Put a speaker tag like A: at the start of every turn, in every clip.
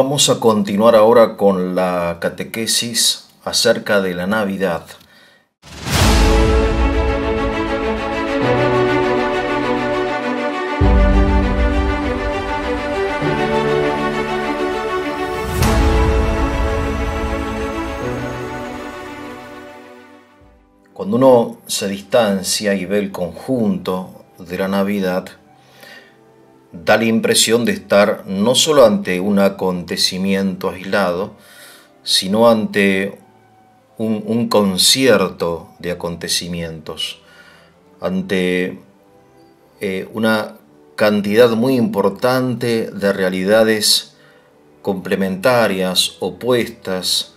A: Vamos a continuar ahora con la catequesis acerca de la Navidad. Cuando uno se distancia y ve el conjunto de la Navidad, da la impresión de estar no solo ante un acontecimiento aislado, sino ante un concierto de acontecimientos, ante una cantidad muy importante de realidades complementarias, opuestas,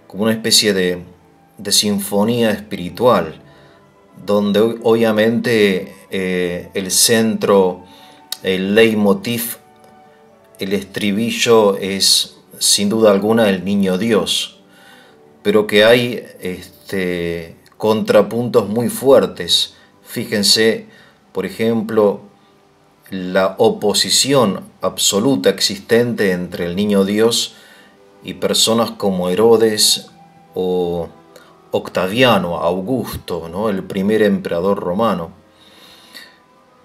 A: como una especie de sinfonía espiritual, donde obviamente el centro, el leitmotiv, el estribillo es sin duda alguna el niño Dios, pero que hay contrapuntos muy fuertes. Fíjense, por ejemplo, la oposición absoluta existente entre el niño Dios y personas como Herodes o Octaviano, Augusto, ¿no? El primer emperador romano.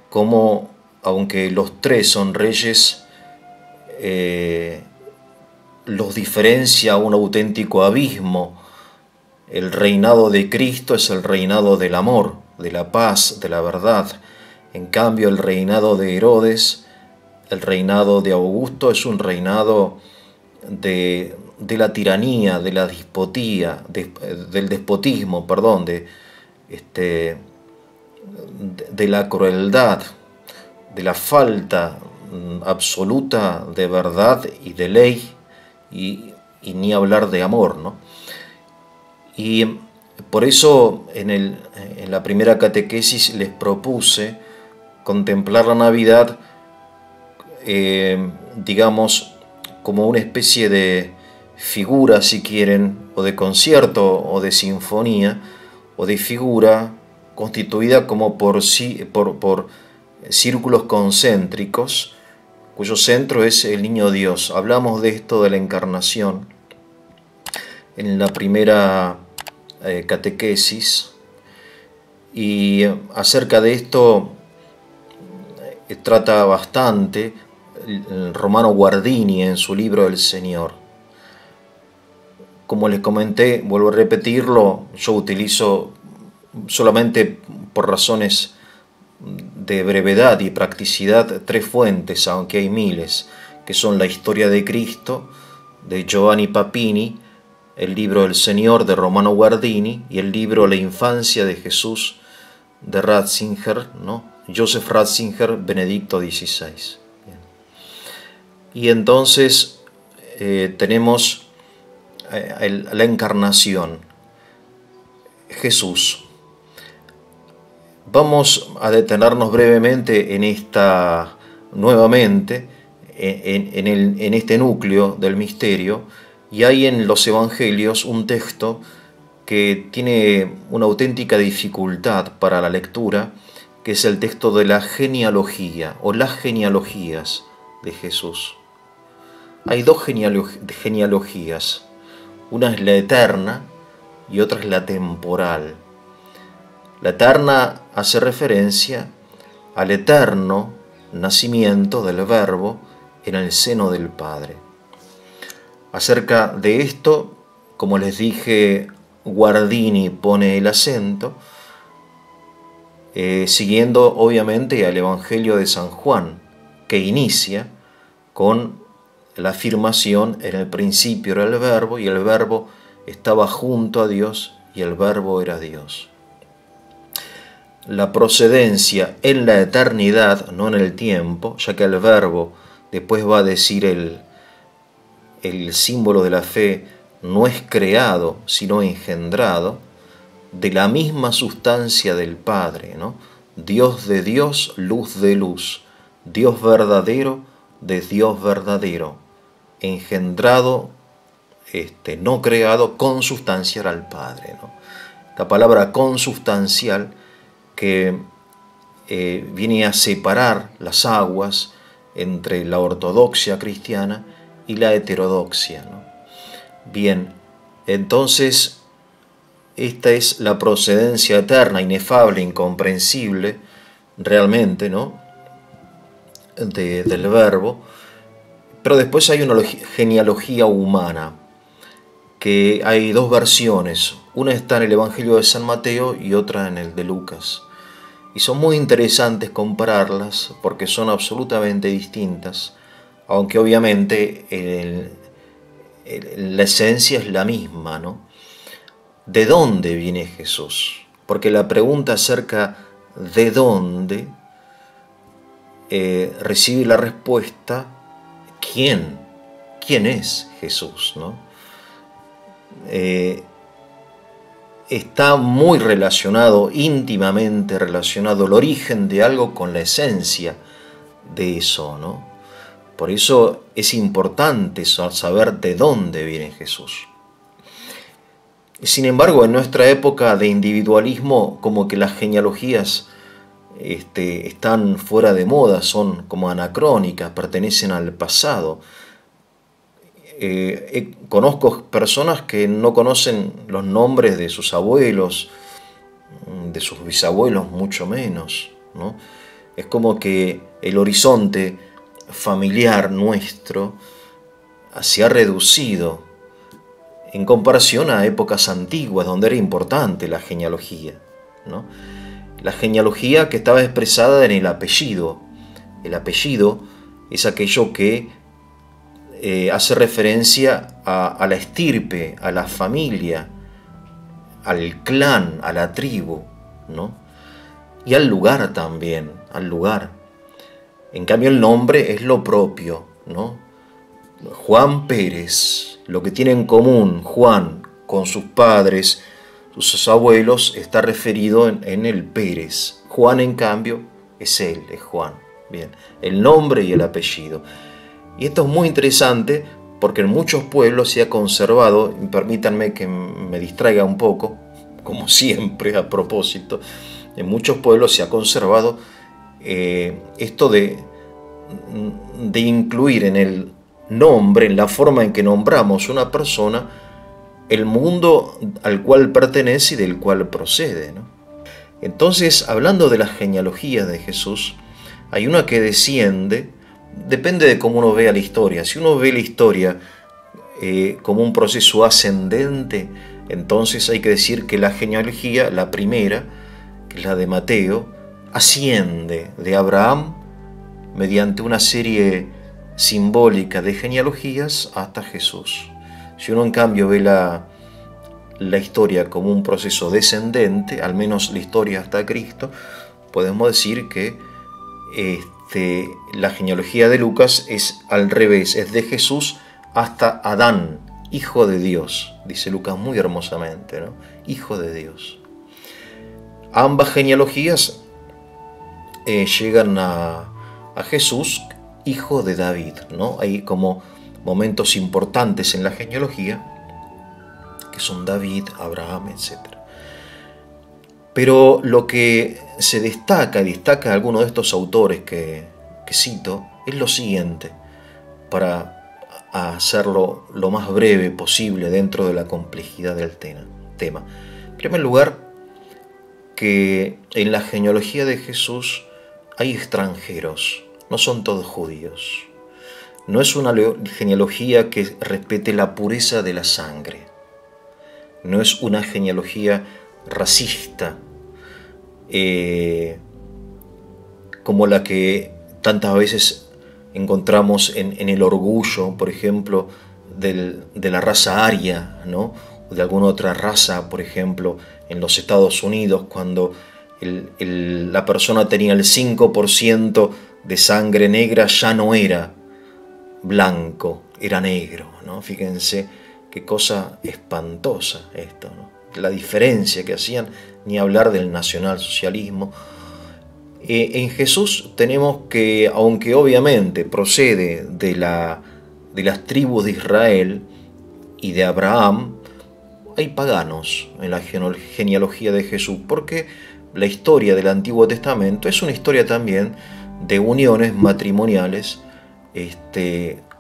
A: Como, aunque los tres son reyes, los diferencia un auténtico abismo. El reinado de Cristo es el reinado del amor, de la paz, de la verdad. En cambio, el reinado de Herodes, el reinado de Augusto, es un reinado de la tiranía, de la despotía, del despotismo, perdón, de la crueldad, de la falta absoluta de verdad y de ley, y ni hablar de amor, ¿no? Y por eso en la primera catequesis les propuse contemplar la Navidad, digamos, como una especie de figura, si quieren, o de concierto, o de sinfonía, o de figura constituida como por círculos concéntricos, cuyo centro es el niño Dios. Hablamos de esto de la encarnación en la primera catequesis, y acerca de esto trata bastante el Romano Guardini en su libro El Señor. Como les comenté, vuelvo a repetirlo, yo utilizo solamente por razones de brevedad y practicidad tres fuentes, aunque hay miles, que son la Historia de Cristo de Giovanni Papini, el libro El Señor de Romano Guardini y el libro La Infancia de Jesús de Ratzinger, ¿no? Joseph Ratzinger, Benedicto XVI. Bien. Y entonces tenemos la encarnación, Jesús. Vamos a detenernos brevemente en esta, nuevamente, en este núcleo del misterio, y hay en los Evangelios un texto que tiene una auténtica dificultad para la lectura, que es el texto de la genealogía o las genealogías de Jesús. Hay dos genealogías, una es la eterna y otra es la temporal. La eterna hace referencia al eterno nacimiento del Verbo en el seno del Padre. Acerca de esto, como les dije, Guardini pone el acento, siguiendo obviamente al Evangelio de San Juan, que inicia con la afirmación: en el principio era el Verbo, y el Verbo estaba junto a Dios, y el Verbo era Dios. La procedencia en la eternidad, no en el tiempo, ya que el Verbo, después va a decir el símbolo de la fe, no es creado, sino engendrado, de la misma sustancia del Padre, ¿no? Dios de Dios, luz de luz, Dios verdadero de Dios verdadero, engendrado, no creado, consustancial al Padre, ¿no? La palabra consubstancial, que viene a separar las aguas entre la ortodoxia cristiana y la heterodoxia, ¿no? Bien, entonces esta es la procedencia eterna, inefable, incomprensible, realmente, ¿no? Del verbo. Pero después hay una genealogía humana, que hay dos versiones. Una está en el Evangelio de San Mateo y otra en el de Lucas. Y son muy interesantes compararlas porque son absolutamente distintas, aunque obviamente la esencia es la misma, ¿no? ¿De dónde viene Jesús? Porque la pregunta acerca de dónde recibe la respuesta ¿quién? ¿Quién es Jesús, no? Está muy relacionado, íntimamente relacionado el origen de algo con la esencia de eso, ¿no? Por eso es importante saber de dónde viene Jesús. Sin embargo, en nuestra época de individualismo, como que las genealogías están fuera de moda, son como anacrónicas, pertenecen al pasado. Conozco personas que no conocen los nombres de sus abuelos, de sus bisabuelos, mucho menos, ¿no? Es como que el horizonte familiar nuestro se ha reducido en comparación a épocas antiguas donde era importante la genealogía, ¿no? La genealogía que estaba expresada en el apellido. El apellido es aquello que hace referencia a la estirpe, a la familia, al clan, a la tribu, ¿no? Y al lugar también, al lugar. En cambio el nombre es lo propio, ¿no? Juan Pérez, lo que tiene en común Juan con sus padres, sus abuelos, está referido en el Pérez. Juan, en cambio, es él, es Juan. Bien, el nombre y el apellido. Y esto es muy interesante porque en muchos pueblos se ha conservado, y permítanme que me distraiga un poco, como siempre a propósito, en muchos pueblos se ha conservado esto de incluir en el nombre, en la forma en que nombramos una persona, el mundo al cual pertenece y del cual procede, ¿no? Entonces, hablando de las genealogías de Jesús, hay una que desciende, depende de cómo uno vea la historia. Si uno ve la historia como un proceso ascendente, entonces hay que decir que la genealogía, la primera, que es la de Mateo, asciende de Abraham mediante una serie simbólica de genealogías hasta Jesús. Si uno en cambio ve la historia como un proceso descendente, al menos la historia hasta Cristo, podemos decir que la genealogía de Lucas es al revés, es de Jesús hasta Adán, hijo de Dios, dice Lucas muy hermosamente, ¿no? Hijo de Dios. Ambas genealogías llegan a Jesús, hijo de David, ¿no? Hay como momentos importantes en la genealogía, que son David, Abraham, etc. Pero lo que se destaca alguno de estos autores que cito, es lo siguiente, para hacerlo lo más breve posible dentro de la complejidad del tema. En primer lugar, que en la genealogía de Jesús hay extranjeros, no son todos judíos. No es una genealogía que respete la pureza de la sangre. No es una genealogía racista, como la que tantas veces encontramos en el orgullo, por ejemplo, de la raza aria, ¿no? O de alguna otra raza, por ejemplo, en los Estados Unidos, cuando la persona tenía el 5% de sangre negra, ya no era blanco, era negro, ¿no? Fíjense qué cosa espantosa esto, ¿no? La diferencia que hacían, ni hablar del nacionalsocialismo. En Jesús tenemos que, aunque obviamente procede de las tribus de Israel y de Abraham, hay paganos en la genealogía de Jesús, porque la historia del Antiguo Testamento es una historia también de uniones matrimoniales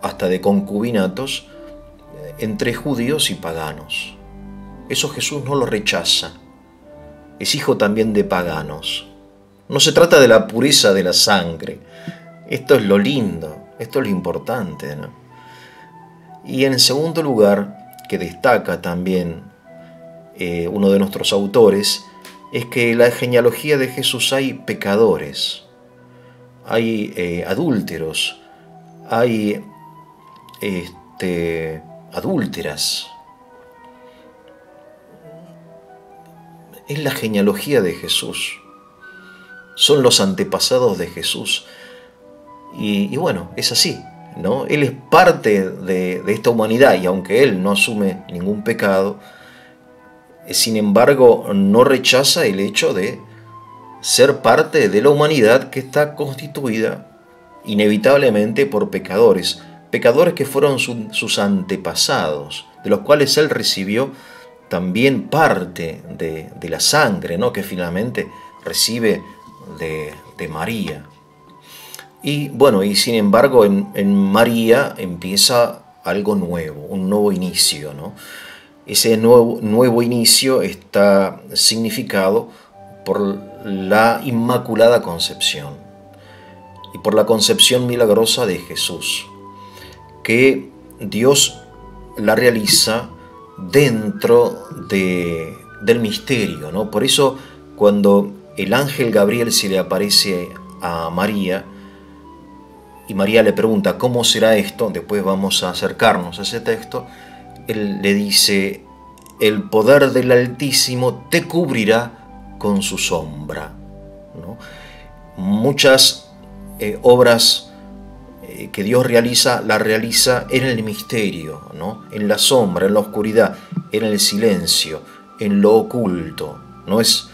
A: hasta de concubinatos entre judíos y paganos. Eso Jesús no lo rechaza. Es hijo también de paganos. No se trata de la pureza de la sangre. Esto es lo lindo, esto es lo importante, ¿no? Y en segundo lugar, que destaca también uno de nuestros autores, es que en la genealogía de Jesús hay pecadores, hay adúlteros, hay adúlteras. Es la genealogía de Jesús. Son los antepasados de Jesús. Y bueno, es así, ¿no? Él es parte de esta humanidad, y aunque Él no asume ningún pecado, sin embargo no rechaza el hecho de ser parte de la humanidad que está constituida inevitablemente por pecadores, pecadores que fueron sus antepasados, de los cuales Él recibió también parte de la sangre, ¿no?, que finalmente recibe de María. Y bueno, y sin embargo en María empieza algo nuevo, un nuevo inicio, ¿no? Ese nuevo inicio está significado por la Inmaculada Concepción y por la concepción milagrosa de Jesús, que Dios la realiza dentro del misterio, ¿no? Por eso cuando el ángel Gabriel se le aparece a María, y María le pregunta ¿cómo será esto? Después vamos a acercarnos a ese texto. Él le dice: el poder del Altísimo te cubrirá con su sombra, ¿no? Muchas obras que Dios realiza, las realiza en el misterio, ¿no? En la sombra, en la oscuridad, en el silencio, en lo oculto. No es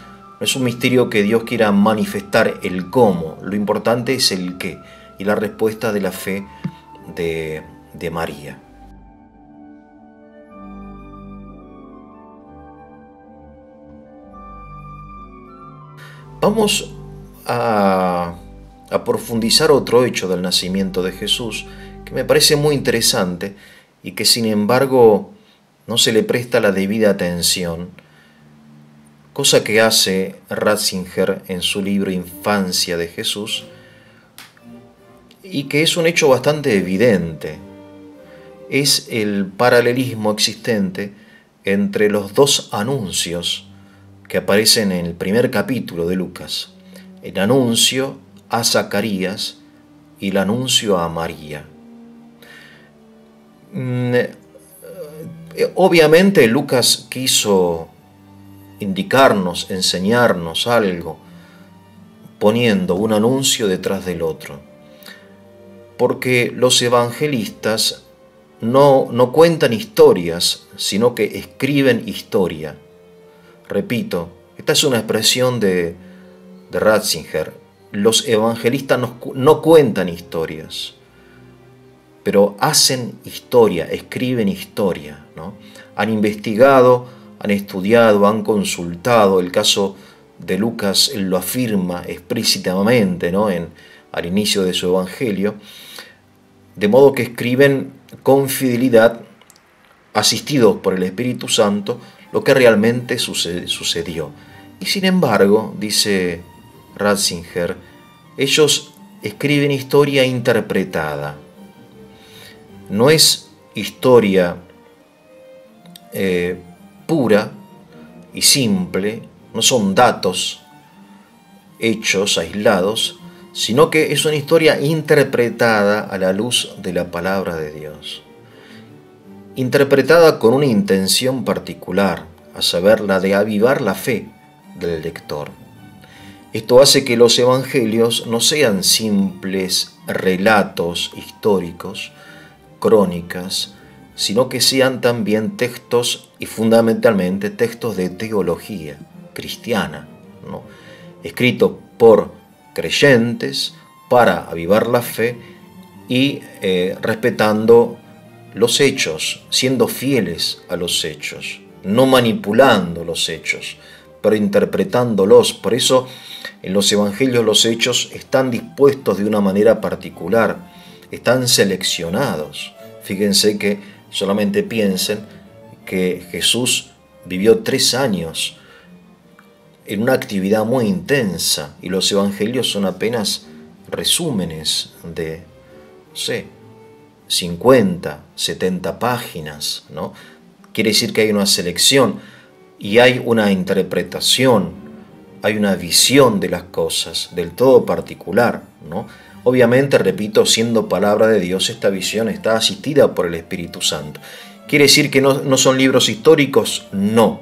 A: un misterio que Dios quiera manifestar el cómo, lo importante es el qué, y la respuesta de la fe de María. Vamos a profundizar otro hecho del nacimiento de Jesús que me parece muy interesante y que sin embargo no se le presta la debida atención, cosa que hace Ratzinger en su libro Infancia de Jesús, y que es un hecho bastante evidente. Es el paralelismo existente entre los dos anuncios que aparecen en el primer capítulo de Lucas: el anuncio a Zacarías y el anuncio a María. Obviamente Lucas quiso indicarnos, enseñarnos algo, poniendo un anuncio detrás del otro, porque los evangelistas no cuentan historias, sino que escriben historia. Repito, esta es una expresión de Ratzinger. Los evangelistas no cuentan historias, pero hacen historia, escriben historia, ¿no? Han investigado, han estudiado, han consultado. El caso de Lucas, él lo afirma explícitamente, ¿no?, al inicio de su evangelio, de modo que escriben con fidelidad, asistidos por el Espíritu Santo, lo que realmente sucedió. Y sin embargo, dice Ratzinger, ellos escriben historia interpretada. No es historia pura y simple, no son datos, hechos aislados, sino que es una historia interpretada a la luz de la palabra de Dios. Interpretada con una intención particular, a saber, la de avivar la fe del lector. Esto hace que los evangelios no sean simples relatos históricos, crónicas, sino que sean también textos, y fundamentalmente textos de teología cristiana, ¿no?, escritos por creyentes para avivar la fe y respetando los hechos, siendo fieles a los hechos, no manipulando los hechos, pero interpretándolos. Por eso en los evangelios los hechos están dispuestos de una manera particular, están seleccionados. Fíjense que solamente piensen que Jesús vivió 3 años en una actividad muy intensa y los evangelios son apenas resúmenes de, no sé, 50, 70 páginas, ¿no? Quiere decir que hay una selección y hay una interpretación, hay una visión de las cosas del todo particular, ¿no? Obviamente, repito, siendo palabra de Dios, esta visión está asistida por el Espíritu Santo. ¿Quiere decir que no son libros históricos? No,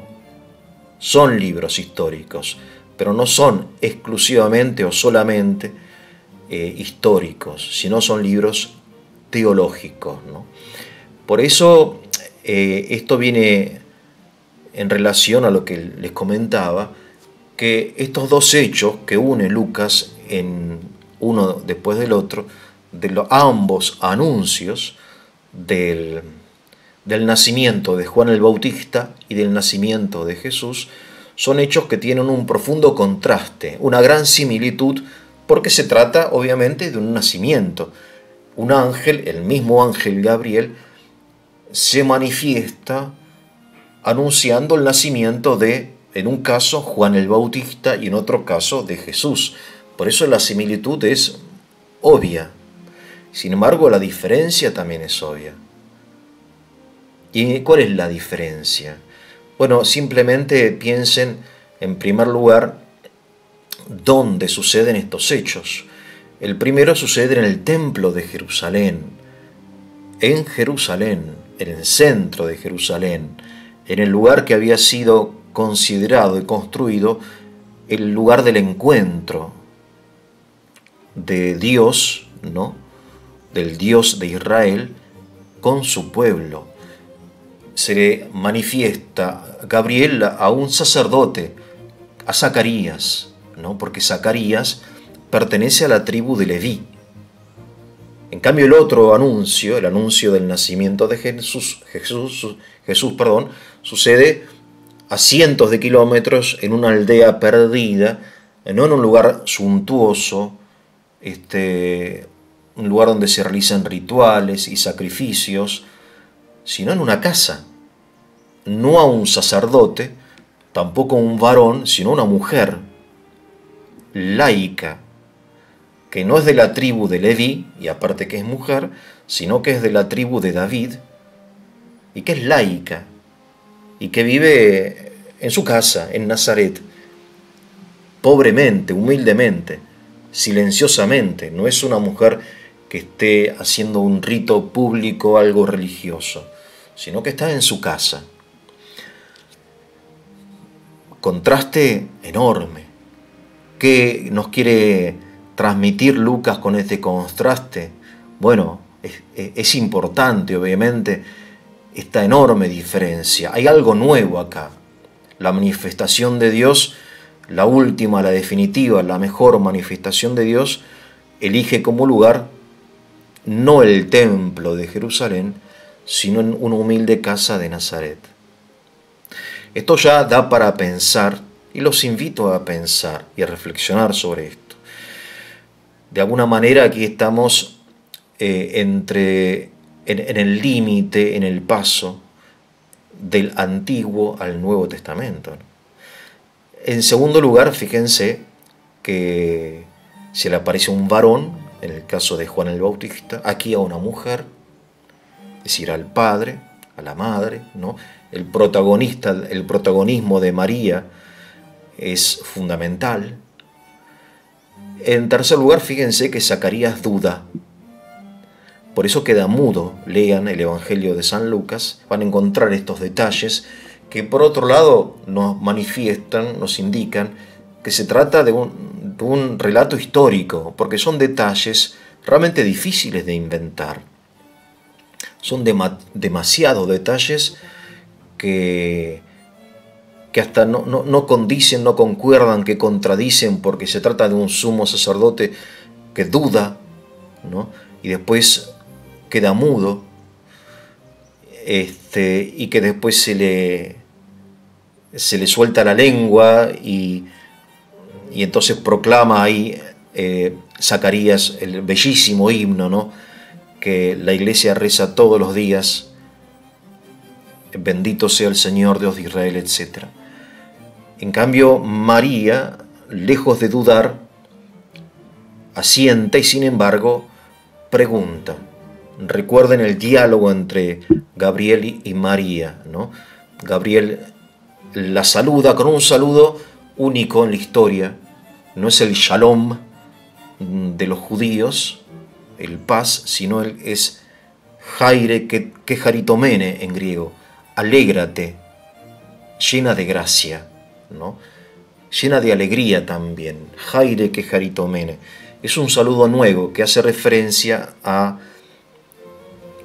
A: son libros históricos, pero no son exclusivamente o solamente históricos, sino son libros teológicos, ¿no? Por eso esto viene en relación a lo que les comentaba, que estos 2 hechos que une Lucas en uno después del otro, ambos anuncios del nacimiento de Juan el Bautista y del nacimiento de Jesús, son hechos que tienen un profundo contraste, una gran similitud, porque se trata obviamente de un nacimiento. Un ángel, el mismo ángel Gabriel, se manifiesta anunciando el nacimiento de, en un caso, Juan el Bautista y en otro caso de Jesús. Por eso la similitud es obvia. Sin embargo, la diferencia también es obvia. ¿Y cuál es la diferencia? Bueno, simplemente piensen, en primer lugar, dónde suceden estos hechos. El primero sucede en el templo de Jerusalén, en el centro de Jerusalén, en el lugar que había sido considerado y construido el lugar del encuentro de Dios, ¿no? Del Dios de Israel con su pueblo. Se le manifiesta Gabriel a un sacerdote, a Zacarías, ¿no? Porque Zacarías pertenece a la tribu de Leví. En cambio, el otro anuncio, el anuncio del nacimiento de Jesús, sucede a cientos de kilómetros en una aldea perdida, no en un lugar suntuoso, un lugar donde se realizan rituales y sacrificios, sino en una casa. No a un sacerdote, tampoco a un varón, sino a una mujer laica, que no es de la tribu de Leví, y aparte que es mujer, sino que es de la tribu de David, y que es laica, y que vive en su casa, en Nazaret, pobremente, humildemente, silenciosamente. No es una mujer que esté haciendo un rito público, algo religioso, sino que está en su casa. Contraste enorme. ¿Qué nos quiere transmitir Lucas con este contraste? Bueno, es importante, obviamente, esta enorme diferencia. Hay algo nuevo acá. La manifestación de Dios, la última, la definitiva, la mejor manifestación de Dios, elige como lugar no el templo de Jerusalén, sino en una humilde casa de Nazaret. Esto ya da para pensar, y los invito a pensar y a reflexionar sobre esto. De alguna manera aquí estamos en el límite, en el paso del Antiguo al Nuevo Testamento, ¿no? En segundo lugar, fíjense que se le aparece un varón, en el caso de Juan el Bautista, aquí a una mujer, es decir, al padre, a la madre, ¿no? El protagonismo de María es fundamental. En tercer lugar, fíjense que Zacarías duda. Por eso queda mudo. Lean el Evangelio de San Lucas, van a encontrar estos detalles que por otro lado nos manifiestan, nos indican que se trata de un relato histórico, porque son detalles realmente difíciles de inventar. Son demasiados detalles que hasta no condicen, no concuerdan, que contradicen, porque se trata de un sumo sacerdote que duda, ¿no? Y después queda mudo, y que después se le suelta la lengua y entonces proclama ahí Zacarías el bellísimo himno, ¿no? que la iglesia reza todos los días, bendito sea el Señor, Dios de Israel, etc. En cambio, María, lejos de dudar, asiente y sin embargo pregunta. Recuerden el diálogo entre Gabriel y María, ¿no? Gabriel la saluda con un saludo único en la historia. No es el shalom de los judíos, el paz, sino es jaire que jaritomene en griego. Alégrate, llena de gracia, ¿no? Llena de alegría también. Jaire que jaritomene. Es un saludo nuevo que hace referencia a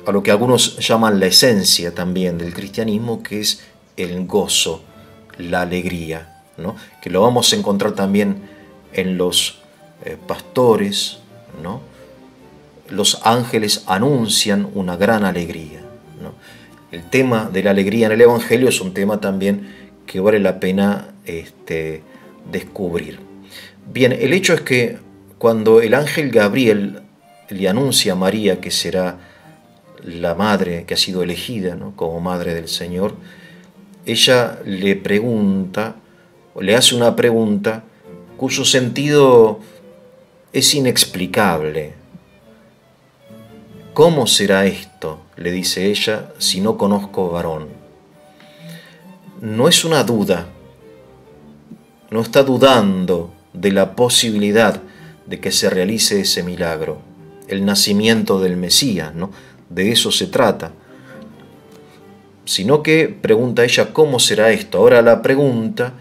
A: lo que algunos llaman la esencia también del cristianismo, que es el gozo, la alegría, ¿no? Que lo vamos a encontrar también en los pastores, ¿no? Los ángeles anuncian una gran alegría, ¿no? El tema de la alegría en el Evangelio es un tema también que vale la pena descubrir. Bien, el hecho es que cuando el ángel Gabriel le anuncia a María que será la madre que ha sido elegida, ¿no?, como madre del Señor, ella le pregunta, o le hace una pregunta cuyo sentido es inexplicable. ¿Cómo será esto?, le dice ella, si no conozco varón. No es una duda, no está dudando de la posibilidad de que se realice ese milagro, el nacimiento del Mesías, ¿no? De eso se trata. Sino que pregunta ella, ¿cómo será esto? Ahora la pregunta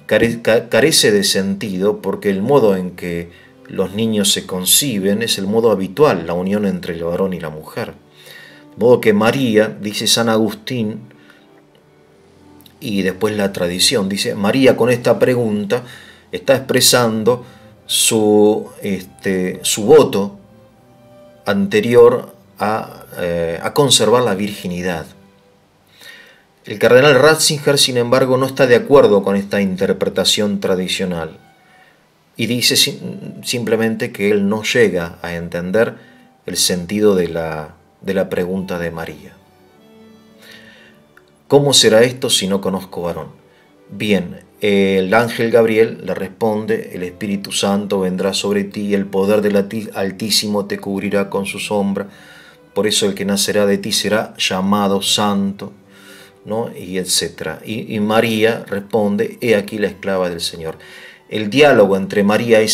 A: carece de sentido porque el modo en que los niños se conciben es el modo habitual, la unión entre el varón y la mujer. De modo que María, dice San Agustín, y después la tradición, dice, María con esta pregunta está expresando su voto anterior a conservar la virginidad. El cardenal Ratzinger, sin embargo, no está de acuerdo con esta interpretación tradicional y dice simplemente que él no llega a entender el sentido de la pregunta de María. ¿Cómo será esto si no conozco varón? Bien, el ángel Gabriel le responde, el Espíritu Santo vendrá sobre ti y el poder del Altísimo te cubrirá con su sombra. Por eso el que nacerá de ti será llamado santo, ¿no? Y etcétera. Y María responde, he aquí la esclava del Señor. El diálogo entre María y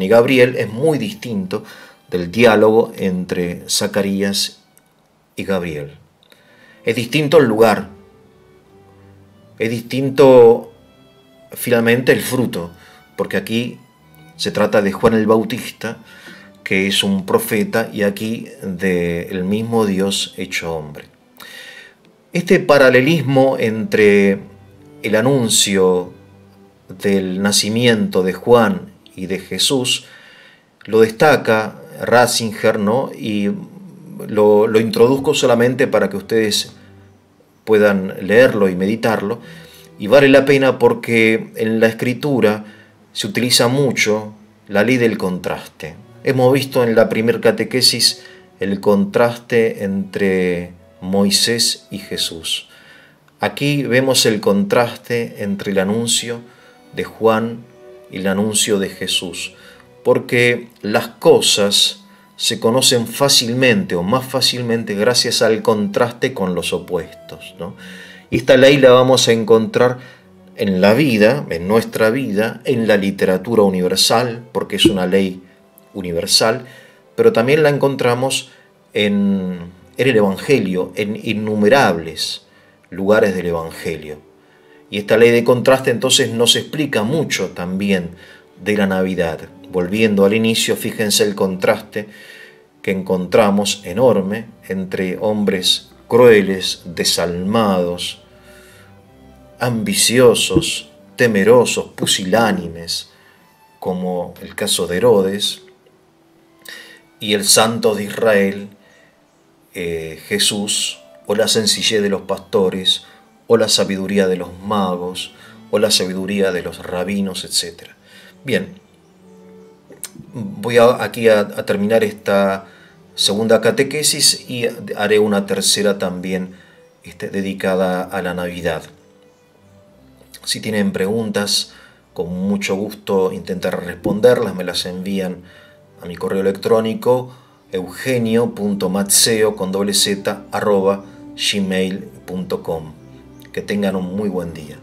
A: Gabriel es muy distinto del diálogo entre Zacarías y Gabriel. Es distinto el lugar, es distinto finalmente el fruto, porque aquí se trata de Juan el Bautista, que es un profeta, y aquí del mismo Dios hecho hombre. Este paralelismo entre el anuncio del nacimiento de Juan y de Jesús lo destaca Ratzinger, ¿no? Y lo introduzco solamente para que ustedes puedan leerlo y meditarlo, y vale la pena porque en la Escritura se utiliza mucho la ley del contraste. Hemos visto en la primer catequesis el contraste entre Moisés y Jesús. Aquí vemos el contraste entre el anuncio de Juan y el anuncio de Jesús, porque las cosas se conocen fácilmente o más fácilmente gracias al contraste con los opuestos, ¿no? Y esta ley la vamos a encontrar en la vida, en nuestra vida, en la literatura universal, porque es una ley universal, pero también la encontramos en el Evangelio, en innumerables lugares del Evangelio. Y esta ley de contraste entonces nos explica mucho también de la Navidad. Volviendo al inicio, fíjense el contraste que encontramos enorme entre hombres crueles, desalmados, ambiciosos, temerosos, pusilánimes, como el caso de Herodes, y el Santo de Israel, Jesús, o la sencillez de los pastores, o la sabiduría de los magos, o la sabiduría de los rabinos, etc. Bien, voy aquí a terminar esta segunda catequesis y haré una tercera también dedicada a la Navidad. Si tienen preguntas, con mucho gusto intentaré responderlas, me las envían a mi correo electrónico eugenio.mazzeo@gmail.com. Que tengan un muy buen día.